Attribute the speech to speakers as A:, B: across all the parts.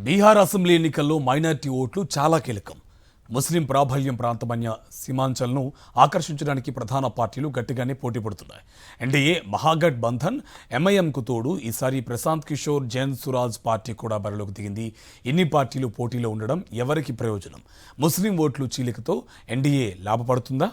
A: Bihar assembly ఎన్నికల్లో minority ఓట్లు చాలా కీలకం. ముస్లిం ప్రాబల్యం ప్రాంతమైన సీమాంచల్ను ఆకర్షించడానికి ప్రధాన పార్టీలు గట్టిగానే పోటీ పడుతున్నాయి. ఎన్డీఏ, మహాగఠ్ బంధన్, ఎంఐఎంకు తోడు ఈసారి ప్రశాంత్ కిషోర్, జైన్ సురాజ్ పార్టీ కూడా బరిలోకి దిగింది. ఇన్ని పార్టీలు పోటీలో ఉండడం ఎవరికి ప్రయోజనం? ముస్లిం ఓట్లు చీలికతో ఎన్డీఏ లాభపడుతుందా?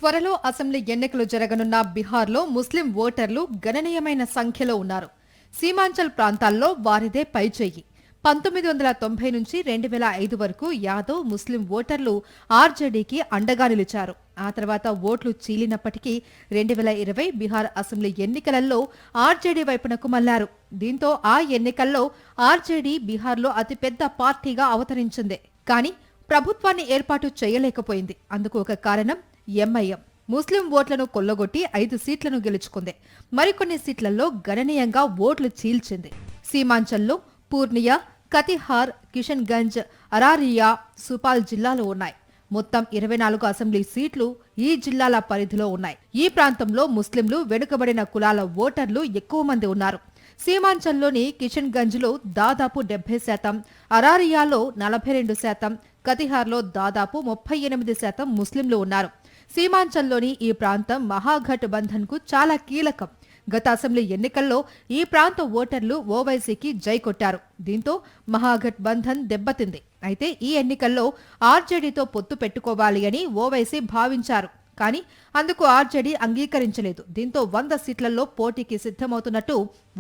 B: త్వరలో అసెంబ్లీ ఎన్నికలు జరగనున్న బీహార్లో ముస్లిం ఓటర్లు గణనీయమైన సంఖ్యలో ఉన్నారు. సీమాంచల్ ప్రాంతాల్లో వారిదే పైచేయి. 1990 నుంచి 2005 వరకు యాదవ్ ముస్లిం ఓటర్లు ఆర్జేడీకి అండగా నిలిచారు. ఆ తర్వాత ఓట్లు చీలినప్పటికీ 2020 బీహార్ అసెంబ్లీ ఎన్నికలలో ఆర్జేడీ వైపునకు మళ్లారు. దీంతో ఆ ఎన్నికల్లో ఆర్జేడీ బీహార్లో అతిపెద్ద పార్టీగా అవతరించింది. కానీ ప్రభుత్వాన్ని ఏర్పాటు చేయలేకపోయింది. అందుకు ఒక కారణం ఎంఐఎం. ముస్లిం ఓట్లను కొల్లగొట్టి 5 సీట్లను గెలుచుకుంది. మరికొన్ని సీట్లలో గణనీయంగా ఓట్లు చీల్చింది. సీమాంచల్లో పూర్నియా, కతిహార్, కిషన్ గంజ్, అరారియా, సుపాల్ జిల్లాలు ఉన్నాయి. మొత్తం 24 అసెంబ్లీ సీట్లు ఈ జిల్లాల పరిధిలో ఉన్నాయి. ఈ ప్రాంతంలో ముస్లింలు, వెనుకబడిన కులాల ఓటర్లు ఎక్కువ మంది ఉన్నారు. సీమాంచల్లోని కిషన్ గంజ్లో దాదాపు 70%, అరారియాలో 42%, కతిహార్లో దాదాపు 38% ముస్లింలు ఉన్నారు. సీమాంచల్లోని ఈ ప్రాంతం మహాగఠ్ బంధన్ కు చాలా కీలకం. గత అసెంబ్లీ ఎన్నికల్లో ఈ ప్రాంత ఓటర్లు ఓవైసీకి జై కొట్టారు. దీంతో మహాగఠ్ బంధన్ దెబ్బతింది. అయితే ఈ ఎన్నికల్లో ఆర్జేడీతో పొత్తు పెట్టుకోవాలి అని ఓవైసీ భావించారు. కానీ అందుకు ఆర్జేడీ అంగీకరించలేదు. దీంతో 100 సీట్లలో పోటీకి సిద్ధమవుతున్నట్టు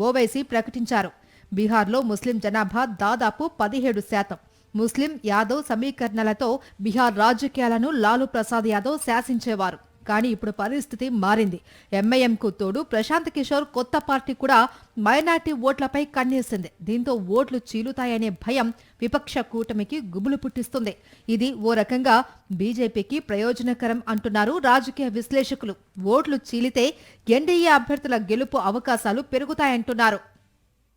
B: ఓవైసీ ప్రకటించారు. బీహార్లో ముస్లిం జనాభా దాదాపు 17%. ముస్లిం యాదవ్ సమీకరణలతో బీహార్ రాజకీయాలను లాలూ ప్రసాద్ యాదవ్ శాసించేవారు. కానీ ఇప్పుడు పరిస్థితి మారింది. ఎంఐఎంకు తోడు ప్రశాంత్ కిషోర్ కొత్త పార్టీ కూడా మైనార్టీ ఓట్లపై కన్నేసింది. దీంతో ఓట్లు చీలుతాయనే భయం విపక్ష కూటమికి గుబులు పుట్టిస్తుంది. ఇది ఓ రకంగా బీజేపీకి ప్రయోజనకరం అంటున్నారు రాజకీయ విశ్లేషకులు. ఓట్లు చీలితే ఎన్డీఏ అభ్యర్థుల గెలుపు అవకాశాలు పెరుగుతాయంటున్నారు.